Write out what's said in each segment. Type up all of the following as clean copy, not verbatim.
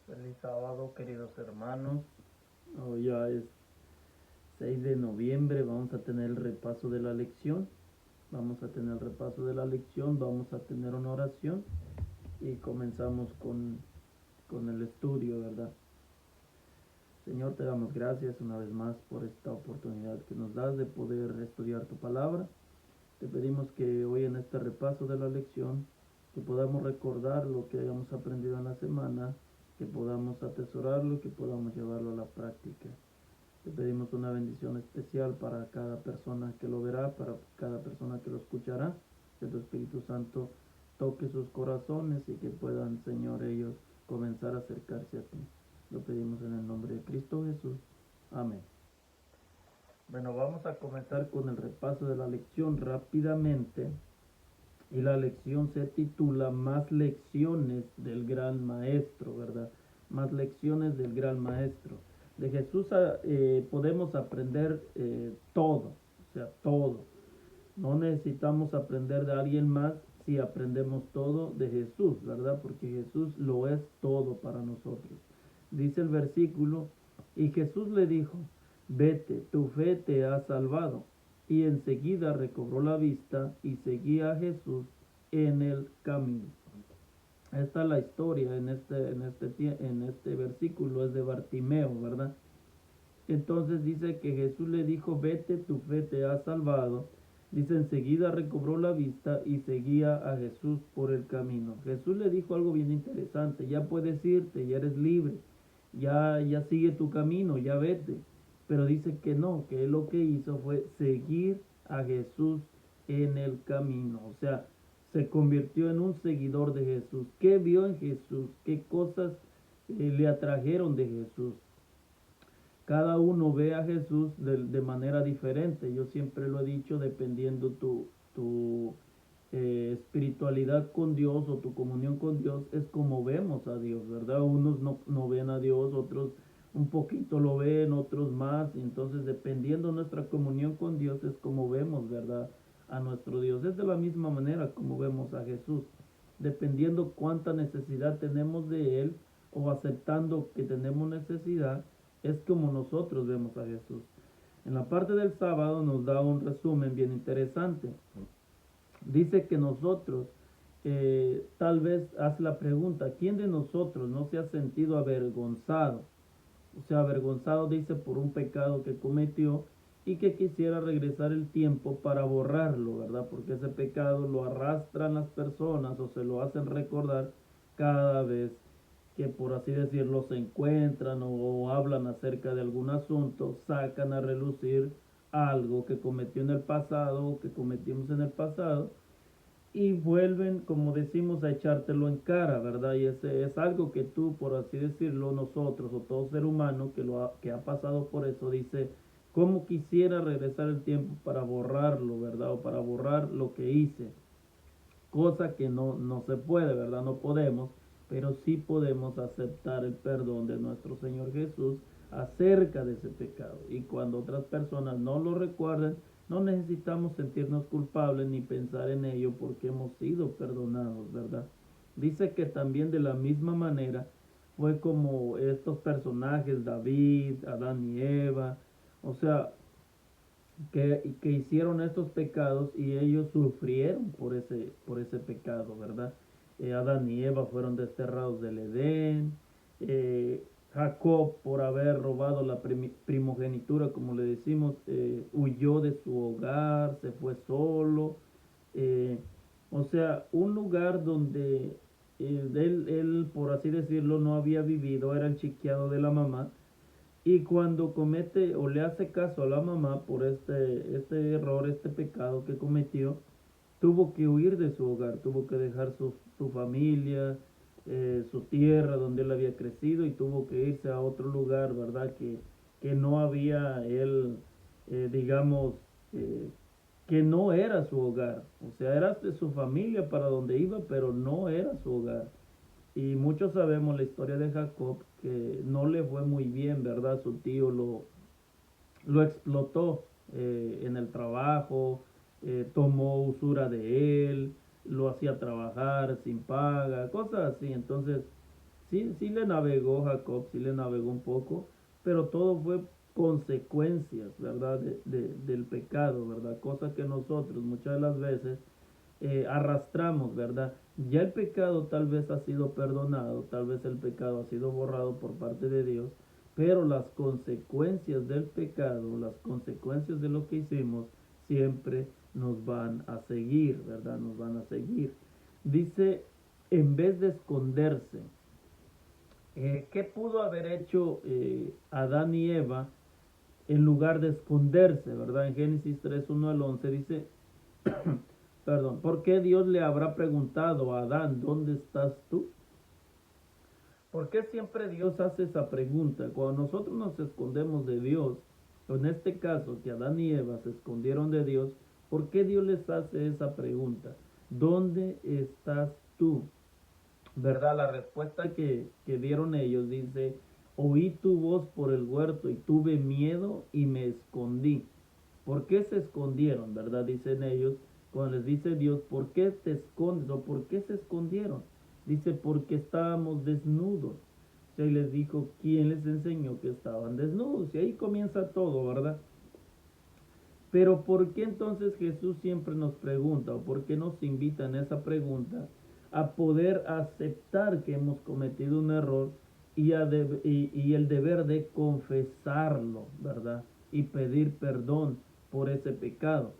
Feliz sábado, queridos hermanos. Hoy ya es 6 de noviembre, vamos a tener el repaso de la lección. Vamos a tener el repaso de la lección, vamos a tener una oración y comenzamos con el estudio, ¿verdad? Señor, te damos gracias una vez más por esta oportunidad que nos das de poder estudiar tu palabra. Te pedimos que hoy en este repaso de la lección, que podamos recordar lo que hayamos aprendido en la semana, que podamos atesorarlo y que podamos llevarlo a la práctica. Te pedimos una bendición especial para cada persona que lo verá, para cada persona que lo escuchará. Que tu Espíritu Santo toque sus corazones y que puedan, Señor, ellos comenzar a acercarse a ti. Lo pedimos en el nombre de Cristo Jesús. Amén. Bueno, vamos a comenzar Con el repaso de la lección rápidamente. Y la lección se titula Más lecciones del gran maestro, ¿verdad? Más lecciones del gran maestro. De Jesús podemos aprender todo, o sea, todo. No necesitamos aprender de alguien más si aprendemos todo de Jesús, ¿verdad? Porque Jesús lo es todo para nosotros. Dice el versículo, y Jesús le dijo, vete, tu fe te ha salvado. Y enseguida recobró la vista y seguía a Jesús en el camino. Esta es la historia en este versículo, es de Bartimeo, ¿verdad? Entonces dice que Jesús le dijo, vete, tu fe te ha salvado. Dice, enseguida recobró la vista y seguía a Jesús por el camino. Jesús le dijo algo bien interesante, ya puedes irte, ya eres libre, ya sigue tu camino, ya vete. Pero dice que no, que él lo que hizo fue seguir a Jesús en el camino. O sea, se convirtió en un seguidor de Jesús. ¿Qué vio en Jesús? ¿Qué cosas le atrajeron de Jesús? Cada uno ve a Jesús de manera diferente. Yo siempre lo he dicho, dependiendo tu espiritualidad con Dios o tu comunión con Dios, es como vemos a Dios, ¿verdad? Unos no ven a Dios, otros un poquito lo ven, otros más. Y entonces, dependiendo nuestra comunión con Dios, es como vemos, ¿verdad? A nuestro Dios. Es de la misma manera como vemos a Jesús. Dependiendo cuánta necesidad tenemos de Él o aceptando que tenemos necesidad, es como nosotros vemos a Jesús. En la parte del sábado nos da un resumen bien interesante. Dice que nosotros, tal vez hace la pregunta, ¿quién de nosotros no se ha sentido avergonzado? O sea, avergonzado dice por un pecado que cometió y que quisiera regresar el tiempo para borrarlo, ¿verdad? Porque ese pecado lo arrastran las personas o se lo hacen recordar cada vez que, por así decirlo, se encuentran o hablan acerca de algún asunto, sacan a relucir algo que cometió en el pasado o que cometimos en el pasado y vuelven, como decimos, a echártelo en cara, ¿verdad? Y ese es algo que tú, por así decirlo, nosotros o todo ser humano que ha pasado por eso, dice, ¿cómo quisiera regresar el tiempo para borrarlo, ¿verdad? O para borrar lo que hice? Cosa que no se puede, ¿verdad? No podemos, pero sí podemos aceptar el perdón de nuestro Señor Jesús acerca de ese pecado. Y cuando otras personas no lo recuerden, no necesitamos sentirnos culpables ni pensar en ello porque hemos sido perdonados, ¿verdad? Dice que también de la misma manera fue como estos personajes, David, Adán y Eva, o sea, que hicieron estos pecados y ellos sufrieron por ese pecado, ¿verdad? Adán y Eva fueron desterrados del Edén, Jacob por haber robado la primogenitura, como le decimos, huyó de su hogar, se fue solo, eh, o sea, un lugar donde él, por así decirlo, no había vivido, era el chiqueado de la mamá, y cuando comete o le hace caso a la mamá por este error, este pecado que cometió, tuvo que huir de su hogar, tuvo que dejar su familia, su tierra donde él había crecido y tuvo que irse a otro lugar, ¿verdad? Que no había él, digamos, eh, que no era su hogar. O sea, era de su familia para donde iba, pero no era su hogar. Y muchos sabemos la historia de Jacob, que no le fue muy bien, ¿verdad? Su tío lo explotó en el trabajo, tomó usura de él, lo hacía trabajar sin paga, cosas así. Entonces, Sí, sí le navegó Jacob, sí le navegó un poco, pero todo fue consecuencias, ¿verdad? Del pecado, ¿verdad? Cosa que nosotros muchas de las veces arrastramos, ¿verdad? Ya el pecado tal vez ha sido perdonado, tal vez el pecado ha sido borrado por parte de Dios, pero las consecuencias del pecado, las consecuencias de lo que hicimos, siempre nos van a seguir, ¿verdad? Nos van a seguir. Dice, en vez de esconderse, ¿qué pudo haber hecho Adán y Eva en lugar de esconderse, ¿verdad? En Génesis 3, 1 al 11 dice, perdón, ¿por qué Dios le habrá preguntado a Adán, ¿dónde estás tú? ¿Por qué siempre Dios hace esa pregunta? Cuando nosotros nos escondemos de Dios, en este caso que Adán y Eva se escondieron de Dios, ¿por qué Dios les hace esa pregunta? ¿Dónde estás tú? ¿Verdad? La respuesta que dieron ellos dice, oí tu voz por el huerto y tuve miedo y me escondí. ¿Por qué se escondieron? ¿Verdad? Dicen ellos, cuando les dice Dios, ¿por qué te escondes? ¿O por qué se escondieron? Dice, porque estábamos desnudos. O sea, y les dijo, ¿quién les enseñó que estaban desnudos? Y ahí comienza todo, ¿verdad? Pero ¿por qué entonces Jesús siempre nos pregunta, o por qué nos invita en esa pregunta a poder aceptar que hemos cometido un error y el deber de confesarlo, ¿verdad? Y pedir perdón por ese pecado.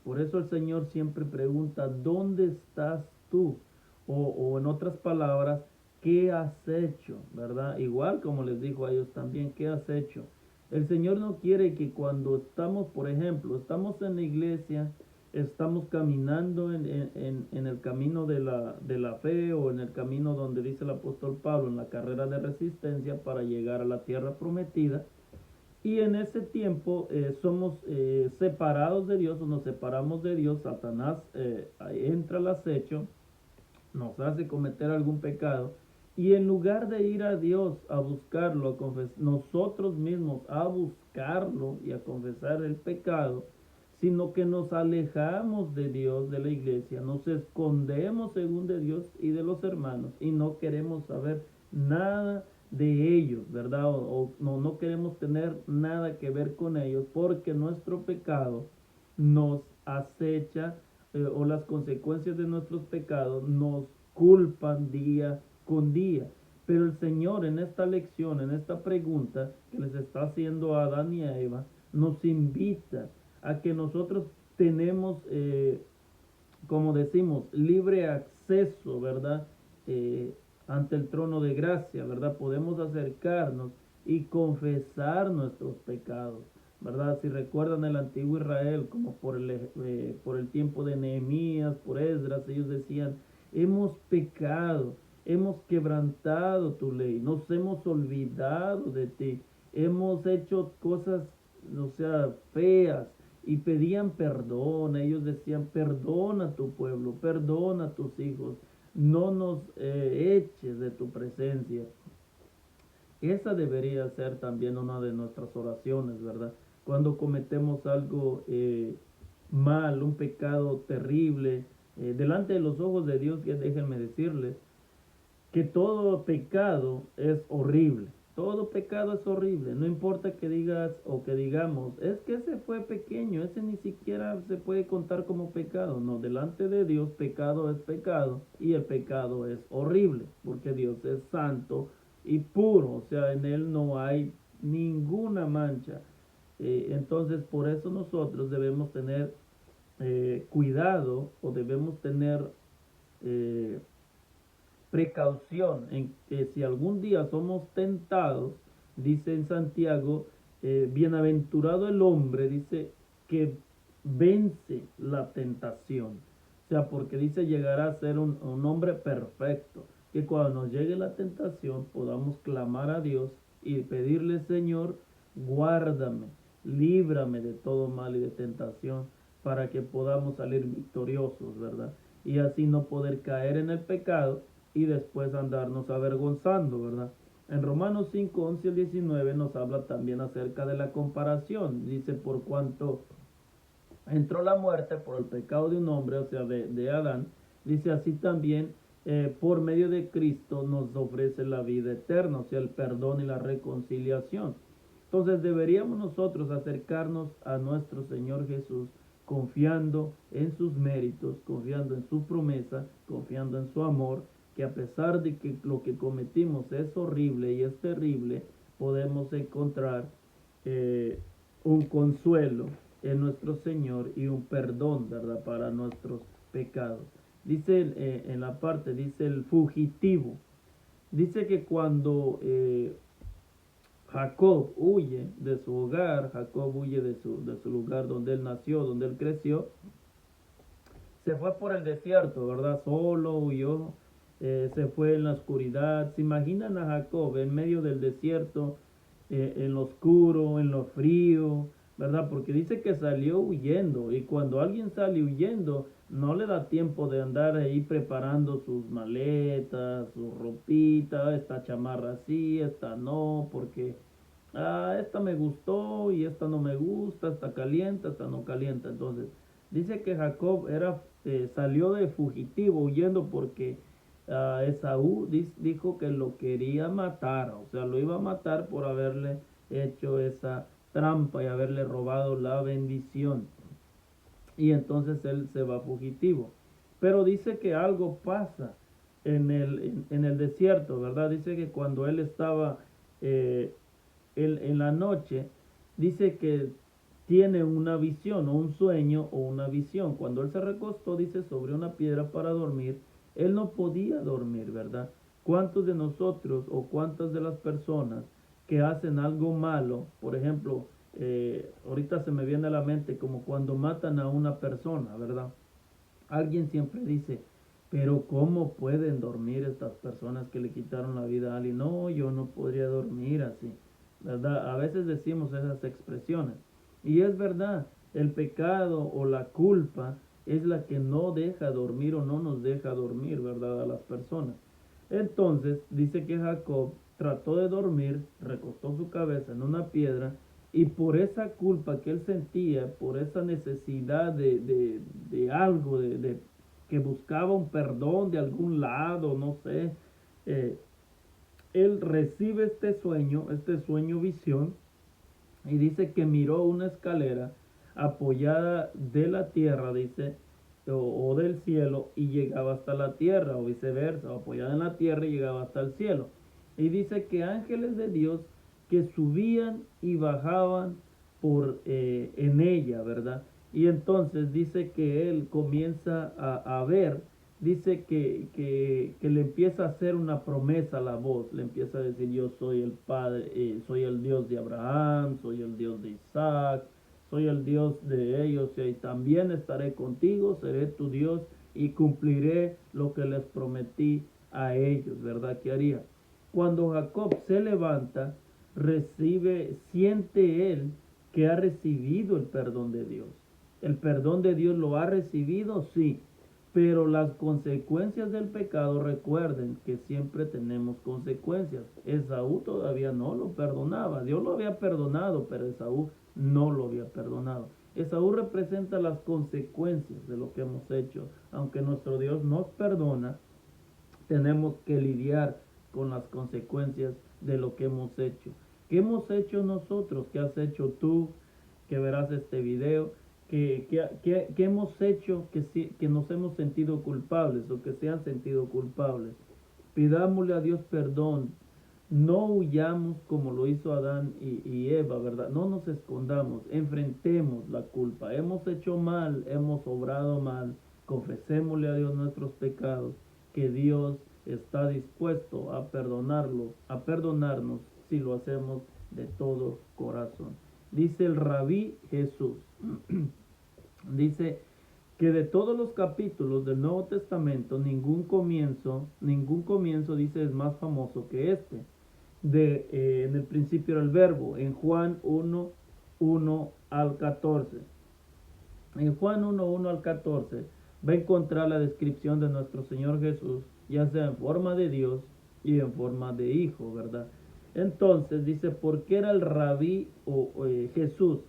Por eso el Señor siempre pregunta, ¿dónde estás tú? O en otras palabras, ¿qué has hecho? ¿Verdad? Igual como les dijo a ellos también, ¿qué has hecho? El Señor no quiere que cuando estamos, por ejemplo, estamos en la iglesia, estamos caminando en el camino de la fe o en el camino donde dice el apóstol Pablo, en la carrera de resistencia para llegar a la tierra prometida. Y en ese tiempo somos separados de Dios o nos separamos de Dios, Satanás entra al acecho, nos hace cometer algún pecado y en lugar de ir a Dios a buscarlo, nosotros mismos a buscarlo y a confesar el pecado, sino que nos alejamos de Dios, de la iglesia, nos escondemos según de Dios y de los hermanos y no queremos saber nada de ellos, ¿verdad? O no queremos tener nada que ver con ellos porque nuestro pecado nos acecha o las consecuencias de nuestros pecados nos culpan día con día. Pero el Señor en esta lección, en esta pregunta que les está haciendo a Adán y a Eva, nos invita a que nosotros tenemos, como decimos, libre acceso, ¿verdad? Ante el trono de gracia, ¿verdad? Podemos acercarnos y confesar nuestros pecados, ¿verdad? Si recuerdan el antiguo Israel, como por el tiempo de Nehemías, por Esdras, ellos decían, hemos pecado, hemos quebrantado tu ley, nos hemos olvidado de ti, hemos hecho cosas, o sea, feas, y pedían perdón, ellos decían, perdona a tu pueblo, perdona a tus hijos, no nos eches de tu presencia. Esa debería ser también una de nuestras oraciones, ¿verdad? Cuando cometemos algo mal, un pecado terrible, delante de los ojos de Dios, que déjenme decirles, que todo pecado es horrible. Todo pecado es horrible. No importa que digas o que digamos, es que ese fue pequeño, ese ni siquiera se puede contar como pecado. No, delante de Dios pecado es pecado y el pecado es horrible, porque Dios es santo y puro, o sea, en Él no hay ninguna mancha. Entonces, por eso nosotros debemos tener cuidado o debemos tener eh, precaución en que si algún día somos tentados, dice en Santiago, bienaventurado el hombre, dice, que vence la tentación. O sea, porque dice llegará a ser un hombre perfecto, que cuando nos llegue la tentación podamos clamar a Dios y pedirle, Señor, guárdame, líbrame de todo mal y de tentación, para que podamos salir victoriosos, ¿verdad? Y así no poder caer en el pecado y después andarnos avergonzando, ¿verdad? En Romanos 5, 11 al 19 nos habla también acerca de la comparación. Dice, por cuanto entró la muerte por el pecado de un hombre, o sea, de Adán, dice así también por medio de Cristo nos ofrece la vida eterna, o sea, el perdón y la reconciliación. Entonces deberíamos nosotros acercarnos a nuestro Señor Jesús confiando en sus méritos, confiando en su promesa, confiando en su amor, que a pesar de que lo que cometimos es horrible y es terrible, podemos encontrar un consuelo en nuestro Señor y un perdón, ¿verdad?, para nuestros pecados. Dice en la parte, dice el fugitivo. Dice que cuando Jacob huye de su hogar, Jacob huye de su lugar donde él nació, donde él creció, se fue por el desierto, ¿verdad? Solo huyó, se fue en la oscuridad. ¿Se imaginan a Jacob en medio del desierto, en lo oscuro, en lo frío, ¿verdad? Porque dice que salió huyendo, y cuando alguien sale huyendo, no le da tiempo de andar ahí preparando sus maletas, su ropita, esta chamarra sí, esta no, porque esta me gustó y esta no me gusta, esta calienta, esta no calienta. Entonces, dice que Jacob salió de fugitivo huyendo porque Esaú dijo que lo quería matar, o sea, lo iba a matar por haberle hecho esa trampa y haberle robado la bendición. Y entonces él se va fugitivo. Pero dice que algo pasa en el desierto, ¿verdad? Dice que cuando él estaba en la noche, dice que tiene una visión o un sueño o una visión. Cuando él se recostó, dice, sobre una piedra para dormir, él no podía dormir, ¿verdad? ¿Cuántos de nosotros o cuántas de las personas que hacen algo malo, por ejemplo, ahorita se me viene a la mente como cuando matan a una persona, ¿verdad? Alguien siempre dice, pero ¿cómo pueden dormir estas personas que le quitaron la vida a alguien? No, yo no podría dormir así, ¿verdad? A veces decimos esas expresiones. Y es verdad, el pecado o la culpa es la que no deja dormir o no nos deja dormir, ¿verdad? A las personas. Entonces dice que Jacob trató de dormir, recostó su cabeza en una piedra, y por esa culpa que él sentía, por esa necesidad de algo, que buscaba un perdón de algún lado, no sé, él recibe este sueño visión, y dice que miró una escalera apoyada de la tierra, dice, o del cielo, y llegaba hasta la tierra, o viceversa, o apoyada en la tierra y llegaba hasta el cielo. Y dice que ángeles de Dios que subían y bajaban en ella, ¿verdad? Y entonces dice que él comienza a ver, dice que le empieza a hacer una promesa a la voz, le empieza a decir, yo soy el Padre, soy el Dios de Abraham, soy el Dios de Isaac, soy el Dios de ellos, y también estaré contigo, seré tu Dios y cumpliré lo que les prometí a ellos, ¿verdad? ¿Qué haría? Cuando Jacob se levanta, siente él que ha recibido el perdón de Dios. El perdón de Dios lo ha recibido, sí, pero las consecuencias del pecado, recuerden que siempre tenemos consecuencias. Esaú todavía no lo perdonaba, Dios lo había perdonado, pero Esaú no lo había perdonado. Esaú representa las consecuencias de lo que hemos hecho. Aunque nuestro Dios nos perdona, tenemos que lidiar con las consecuencias de lo que hemos hecho. ¿Qué hemos hecho nosotros? ¿Qué has hecho tú que verás este video? ¿Qué hemos hecho que nos hemos sentido culpables o que se han sentido culpables? Pidámosle a Dios perdón. No huyamos como lo hizo Adán y Eva, ¿verdad? No nos escondamos, enfrentemos la culpa. Hemos hecho mal, hemos obrado mal. Confesémosle a Dios nuestros pecados, que Dios está dispuesto a perdonarnos si lo hacemos de todo corazón. Dice el Rabí Jesús, dice que de todos los capítulos del Nuevo Testamento, ningún comienzo, dice, es más famoso que este. En el principio era el verbo, en Juan 1, 1 al 14. En Juan 1, 1 al 14 va a encontrar la descripción de nuestro Señor Jesús, ya sea en forma de Dios y en forma de Hijo, ¿verdad? Entonces dice, ¿por qué era el Rabí Jesús?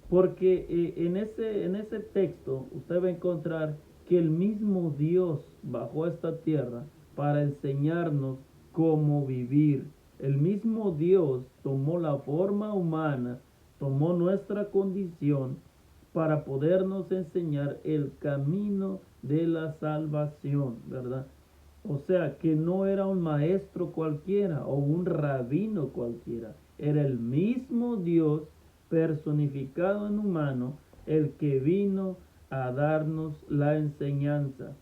Porque en ese texto usted va a encontrar que el mismo Dios bajó a esta tierra para enseñarnos cómo vivir. El mismo Dios tomó la forma humana, tomó nuestra condición para podernos enseñar el camino de la salvación, ¿verdad? O sea, que no era un maestro cualquiera o un rabino cualquiera, era el mismo Dios personificado en humano, el que vino a darnos la enseñanza.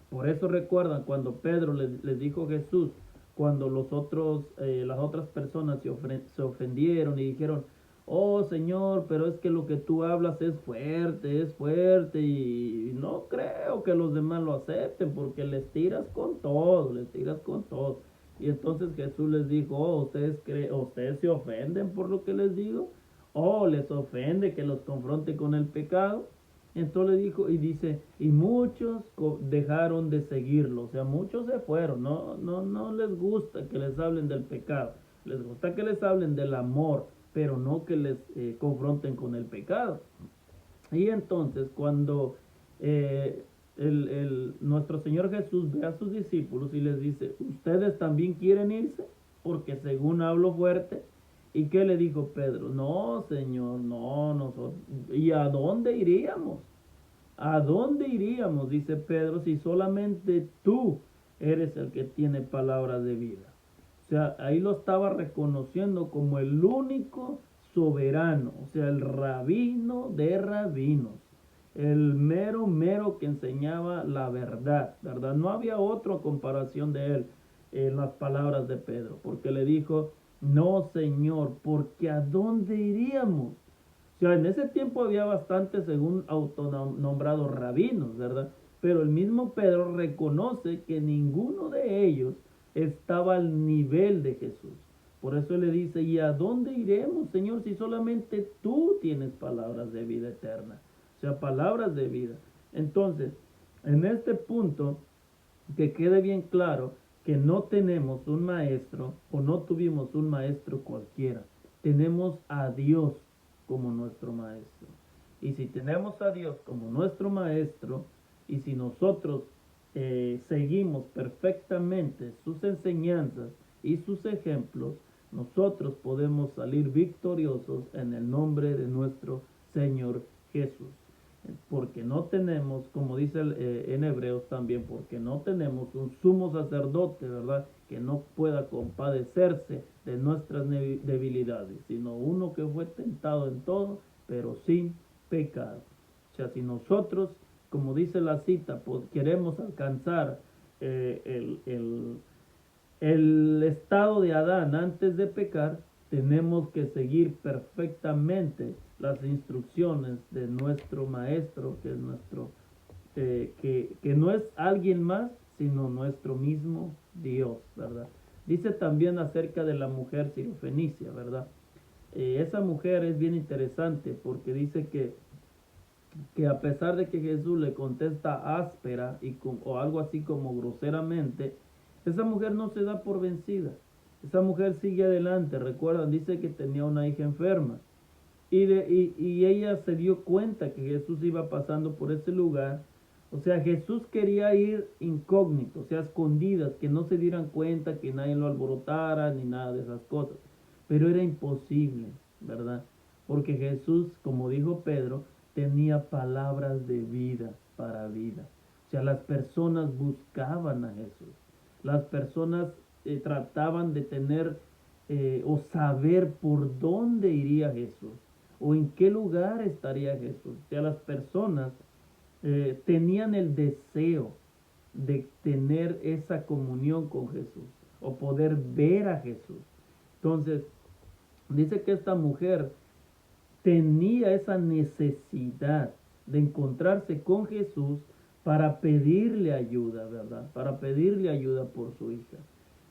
Por eso recuerdan cuando Pedro les dijo a Jesús, cuando las otras personas se ofendieron y dijeron, oh Señor, pero es que lo que tú hablas es fuerte y no creo que los demás lo acepten porque les tiras con todo, les tiras con todo. Y entonces Jesús les dijo, oh, ustedes se ofenden por lo que les digo, oh, les ofende que los confronte con el pecado. Entonces le dijo y dice, y muchos dejaron de seguirlo, o sea, muchos se fueron, no les gusta que les hablen del pecado, les gusta que les hablen del amor, pero no que les confronten con el pecado. Y entonces cuando nuestro Señor Jesús ve a sus discípulos y les dice, ¿ustedes también quieren irse? Porque según hablo fuerte. ¿Y qué le dijo Pedro? No, Señor, no, nosotros. ¿Y a dónde iríamos? ¿A dónde iríamos? Dice Pedro, si solamente tú eres el que tiene palabras de vida. O sea, ahí lo estaba reconociendo como el único soberano, o sea, el rabino de rabinos, el mero que enseñaba la verdad, ¿verdad? No había otra comparación de él en las palabras de Pedro, porque le dijo, no, Señor, porque ¿a dónde iríamos? O sea, en ese tiempo había bastantes, según autonombrados rabinos, ¿verdad? Pero el mismo Pedro reconoce que ninguno de ellos estaba al nivel de Jesús. Por eso le dice, ¿y a dónde iremos, Señor, si solamente tú tienes palabras de vida eterna? O sea, palabras de vida. Entonces, en este punto, que quede bien claro que no tenemos un maestro o no tuvimos un maestro cualquiera. Tenemos a Dios como nuestro maestro. Y si tenemos a Dios como nuestro maestro y si nosotros seguimos perfectamente sus enseñanzas y sus ejemplos, nosotros podemos salir victoriosos en el nombre de nuestro Señor Jesús. Porque no tenemos, como dice en Hebreos también, porque no tenemos un sumo sacerdote, ¿verdad? Que no pueda compadecerse de nuestras debilidades, sino uno que fue tentado en todo, pero sin pecado. O sea, si nosotros, como dice la cita, pues, queremos alcanzar el estado de Adán antes de pecar, tenemos que seguir perfectamente las instrucciones de nuestro maestro, que es que no es alguien más, sino nuestro mismo Dios, ¿verdad? Dice también acerca de la mujer sirofenicia, ¿verdad? Esa mujer es bien interesante porque dice que a pesar de que Jesús le contesta áspera o algo así como groseramente, esa mujer no se da por vencida. Esa mujer sigue adelante. Recuerdan, dice que tenía una hija enferma. Y ella se dio cuenta que Jesús iba pasando por ese lugar. O sea, Jesús quería ir incógnito, o sea, escondidas, que no se dieran cuenta, que nadie lo alborotara, ni nada de esas cosas. Pero era imposible, ¿verdad? Porque Jesús, como dijo Pedro, tenía palabras de vida para vida. O sea, las personas buscaban a Jesús. Las personas trataban de tener o saber por dónde iría Jesús o en qué lugar estaría Jesús. O sea, las personas tenían el deseo de tener esa comunión con Jesús o poder ver a Jesús. Entonces, dice que esta mujer tenía esa necesidad de encontrarse con Jesús para pedirle ayuda, ¿verdad? Para pedirle ayuda por su hija.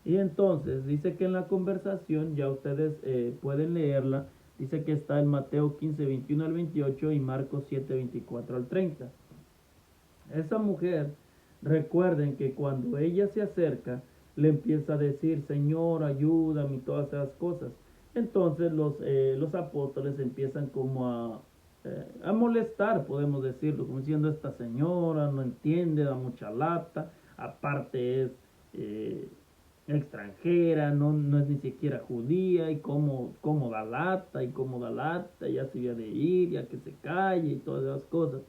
Y entonces dice que en la conversación, ya ustedes pueden leerla, dice que está en Mateo 15, 21 al 28 y Marcos 7, 24 al 30. Esa mujer, recuerden que cuando ella se acerca, le empieza a decir, Señor, ayúdame y todas esas cosas. Entonces los apóstoles empiezan como a molestar, podemos decirlo, como diciendo esta señora no entiende, da mucha lata, aparte es eh, extranjera, no es ni siquiera judía, y cómo da lata, ya se había de ir, ya que se calle y todas esas cosas.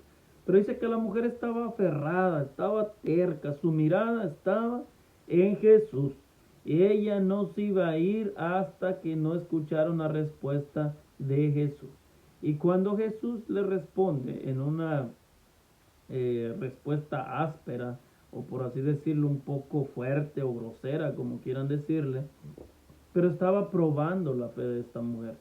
Pero dice que la mujer estaba aferrada, estaba terca, su mirada estaba en Jesús. Y ella no se iba a ir hasta que no escuchara una respuesta de Jesús. Y cuando Jesús le responde en una respuesta áspera, o por así decirlo, un poco fuerte o grosera, como quieran decirle, pero estaba probando la fe de esta mujer.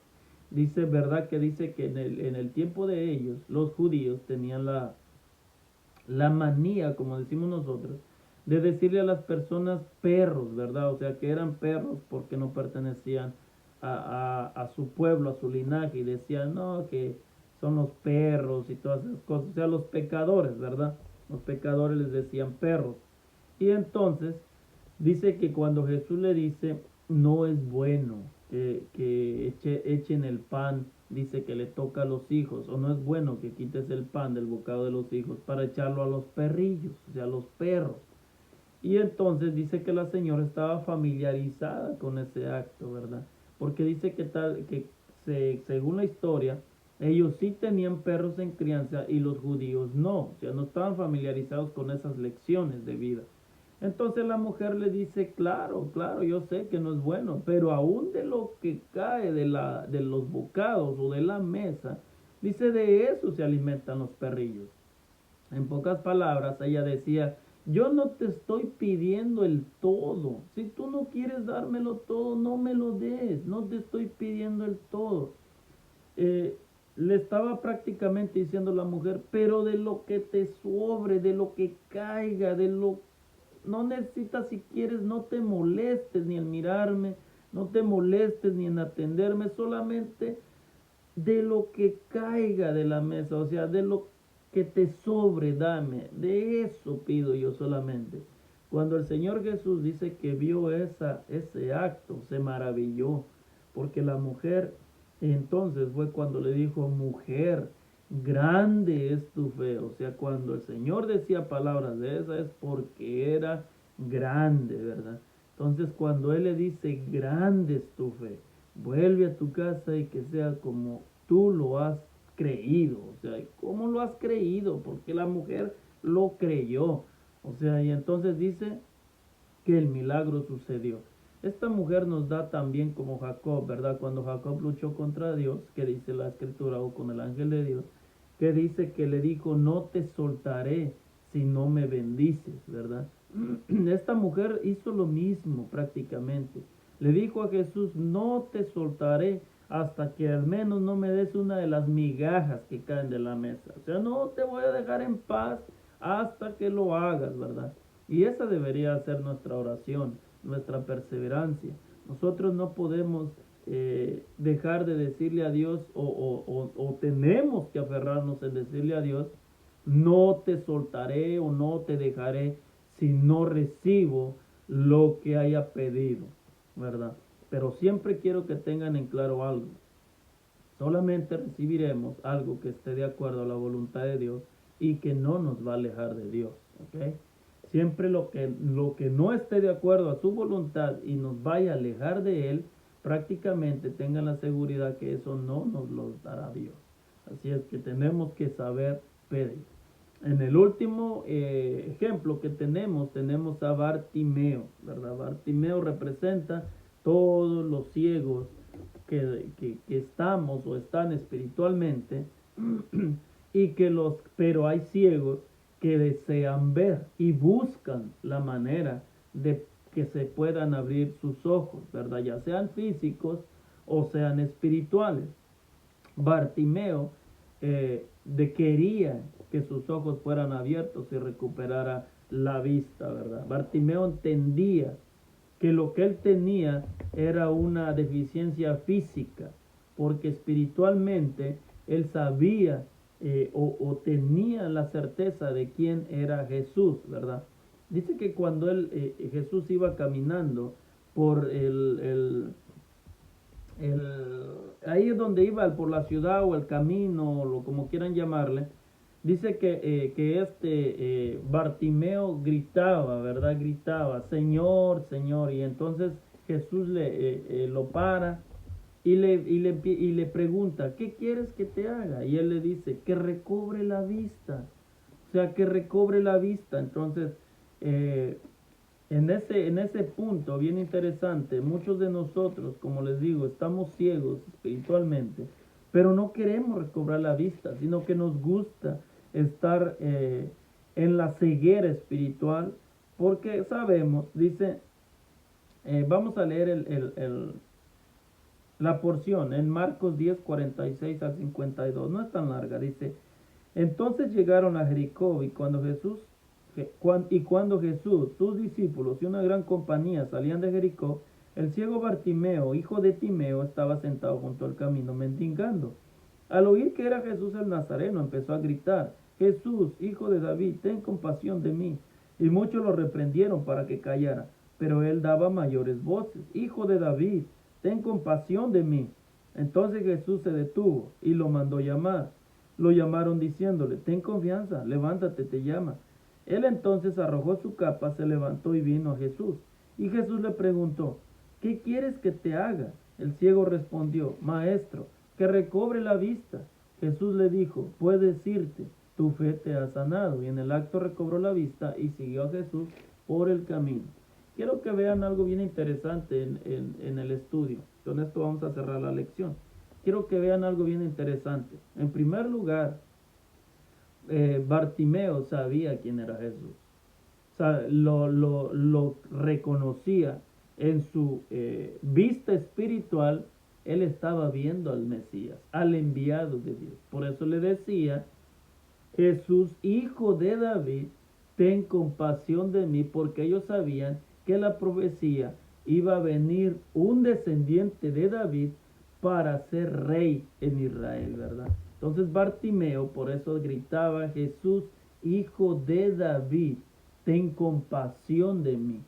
Dice, ¿verdad? Que dice que en el tiempo de ellos, los judíos tenían la manía, como decimos nosotros, de decirle a las personas perros, ¿verdad? O sea, que eran perros porque no pertenecían a su pueblo, a su linaje, y decían, no, que son los perros y todas esas cosas. O sea, los pecadores, ¿verdad? Los pecadores les decían perros. Y entonces dice que cuando Jesús le dice, no es bueno echen el pan, dice que le toca a los hijos, o no es bueno que quites el pan del bocado de los hijos para echarlo a los perrillos, o sea, a los perros. Y entonces dice que la señora estaba familiarizada con ese acto, ¿verdad? Porque dice según la historia, ellos sí tenían perros en crianza y los judíos no, o sea, no estaban familiarizados con esas lecciones de vida. Entonces la mujer le dice, claro, claro, yo sé que no es bueno, pero aún de lo que cae de los bocados o de la mesa, dice, de eso se alimentan los perrillos. En pocas palabras, ella decía, yo no te estoy pidiendo el todo. Si tú no quieres dármelo todo, no me lo des. No te estoy pidiendo el todo. Eh, Le estaba prácticamente diciendo la mujer, pero de lo que te sobre, de lo que caiga, no necesitas, si quieres, no te molestes ni en mirarme, no te molestes ni en atenderme, solamente de lo que caiga de la mesa, o sea, de lo que te sobre, dame, de eso pido yo solamente. Cuando el Señor Jesús dice que vio ese acto, se maravilló, porque la mujer, entonces fue cuando le dijo, mujer, grande es tu fe. O sea, cuando el Señor decía palabras de esas es porque era grande, ¿verdad? Entonces cuando Él le dice, grande es tu fe, vuelve a tu casa y que sea como tú lo has creído. O sea, ¿cómo lo has creído? Porque la mujer lo creyó. O sea, y entonces dice que el milagro sucedió. Esta mujer nos da también como Jacob, ¿verdad? Cuando Jacob luchó contra Dios, que dice la escritura, o con el ángel de Dios, que dice que le dijo, no te soltaré si no me bendices, ¿verdad? Esta mujer hizo lo mismo prácticamente. Le dijo a Jesús, no te soltaré hasta que al menos no me des una de las migajas que caen de la mesa. O sea, no te voy a dejar en paz hasta que lo hagas, ¿verdad? Y esa debería ser nuestra oración, nuestra perseverancia. Nosotros no podemos dejar de decirle a Dios o tenemos que aferrarnos en decirle a Dios, no te soltaré o no te dejaré si no recibo lo que haya pedido, ¿verdad? Pero siempre quiero que tengan en claro algo. Solamente recibiremos algo que esté de acuerdo a la voluntad de Dios y que no nos va a alejar de Dios, ¿ok? Siempre lo que no esté de acuerdo a su voluntad y nos vaya a alejar de Él, prácticamente tengan la seguridad que eso no nos lo dará Dios. Así es que tenemos que saber pedir. En el último ejemplo que tenemos a Bartimeo, ¿verdad? Bartimeo representa todos los ciegos que estamos o están espiritualmente pero hay ciegos que desean ver y buscan la manera de que se puedan abrir sus ojos, ¿verdad? Ya sean físicos o sean espirituales. Bartimeo quería que sus ojos fueran abiertos y recuperara la vista, ¿verdad? Bartimeo entendía que lo que él tenía era una deficiencia física, porque espiritualmente él sabía o tenía la certeza de quién era Jesús, ¿verdad? Dice que cuando Jesús iba caminando por ahí donde iba por la ciudad o el camino, o lo, como quieran llamarle, dice que Bartimeo gritaba, ¿verdad? Gritaba, Señor, Señor. Y entonces Jesús lo para y le pregunta, ¿qué quieres que te haga? Y él le dice, que recobre la vista. O sea, que recobre la vista. Entonces, en ese punto bien interesante, muchos de nosotros, como les digo, estamos ciegos espiritualmente, pero no queremos recobrar la vista, sino que nos gusta estar en la ceguera espiritual, porque sabemos, dice, vamos a leer la porción en Marcos 10, 46 al 52, no es tan larga, dice, entonces llegaron a Jericó y cuando Jesús, sus discípulos y una gran compañía salían de Jericó, el ciego Bartimeo, hijo de Timeo, estaba sentado junto al camino mendigando. Al oír que era Jesús el Nazareno, empezó a gritar, Jesús, hijo de David, ten compasión de mí. Y muchos lo reprendieron para que callara, pero él daba mayores voces, Hijo de David, ten compasión de mí. Entonces Jesús se detuvo y lo mandó llamar. Lo llamaron diciéndole, ten confianza, levántate, te llama. Él entonces arrojó su capa, se levantó y vino a Jesús. Y Jesús le preguntó, ¿qué quieres que te haga? El ciego respondió, Maestro, que recobre la vista. Jesús le dijo, puedes irte, tu fe te ha sanado. Y en el acto recobró la vista y siguió a Jesús por el camino. Quiero que vean algo bien interesante en el estudio. Con esto vamos a cerrar la lección. Quiero que vean algo bien interesante. En primer lugar, Bartimeo sabía quién era Jesús. O sea, lo reconocía en su vista espiritual. Él estaba viendo al Mesías, al enviado de Dios. Por eso le decía, Jesús, hijo de David, ten compasión de mí, porque ellos sabían que la profecía iba a venir un descendiente de David para ser rey en Israel, ¿verdad? Entonces Bartimeo por eso gritaba, Jesús, hijo de David, ten compasión de mí.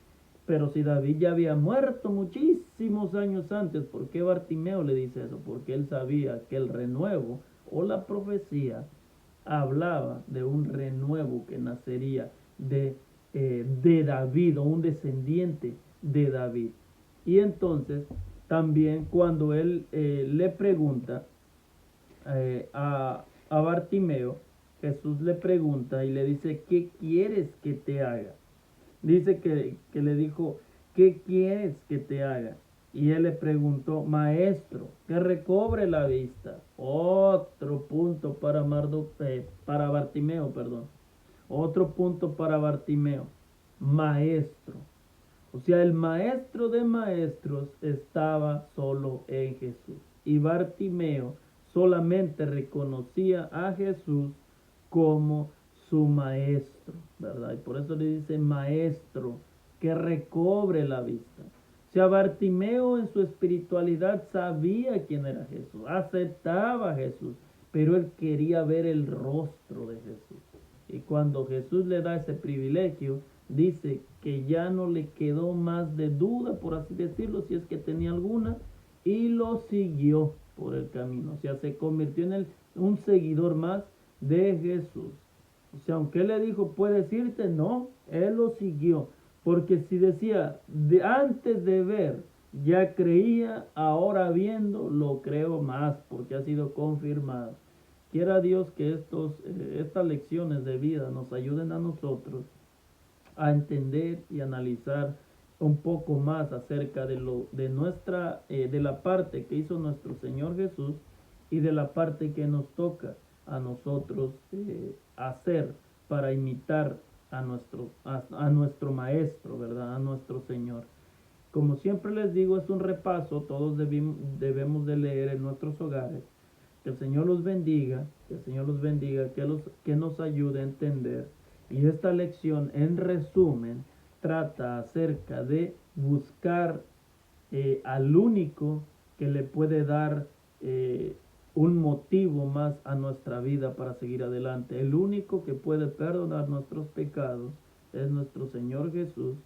Pero si David ya había muerto muchísimos años antes, ¿por qué Bartimeo le dice eso? Porque él sabía que el renuevo o la profecía hablaba de un renuevo que nacería de David o un descendiente de David. Y entonces también cuando él le pregunta a Bartimeo, Jesús le pregunta y le dice, ¿qué quieres que te haga? Dice que le dijo, ¿qué quieres que te haga? Y él le preguntó, Maestro, que recobre la vista. Otro punto para Bartimeo, perdón. Otro punto para Bartimeo. Maestro. O sea, el maestro de maestros estaba solo en Jesús. Y Bartimeo solamente reconocía a Jesús como su maestro, ¿verdad? Y por eso le dice maestro, que recobre la vista. O sea, Bartimeo en su espiritualidad sabía quién era Jesús, aceptaba a Jesús, pero él quería ver el rostro de Jesús. Y cuando Jesús le da ese privilegio, dice que ya no le quedó más de duda, por así decirlo, si es que tenía alguna, y lo siguió por el camino. O sea, se convirtió en un seguidor más de Jesús. O sea, aunque él le dijo, puedes irte, no, él lo siguió. Porque si decía, antes de ver, ya creía, ahora viendo, lo creo más, porque ha sido confirmado. Quiera Dios que estas lecciones de vida nos ayuden a nosotros a entender y analizar un poco más acerca de la parte que hizo nuestro Señor Jesús y de la parte que nos toca a nosotros hacer para imitar a nuestro maestro, ¿verdad? A nuestro Señor. Como siempre les digo, es un repaso, todos debemos de leer en nuestros hogares. Que el Señor los bendiga, que nos ayude a entender. Y esta lección, en resumen, trata acerca de buscar al único que le puede dar un motivo más a nuestra vida para seguir adelante. El único que puede perdonar nuestros pecados es nuestro Señor Jesús.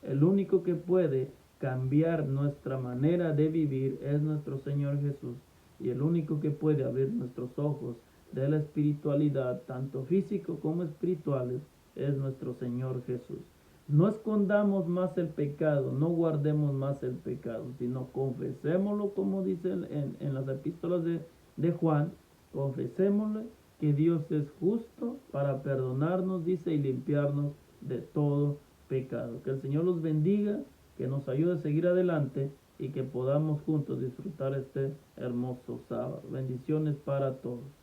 El único que puede cambiar nuestra manera de vivir es nuestro Señor Jesús. Y el único que puede abrir nuestros ojos de la espiritualidad, tanto físico como espirituales, es nuestro Señor Jesús. No escondamos más el pecado, no guardemos más el pecado, sino confesémoslo, como dice en las epístolas de Juan, confesémosle que Dios es justo para perdonarnos, dice, y limpiarnos de todo pecado. Que el Señor los bendiga, que nos ayude a seguir adelante y que podamos juntos disfrutar este hermoso sábado. Bendiciones para todos.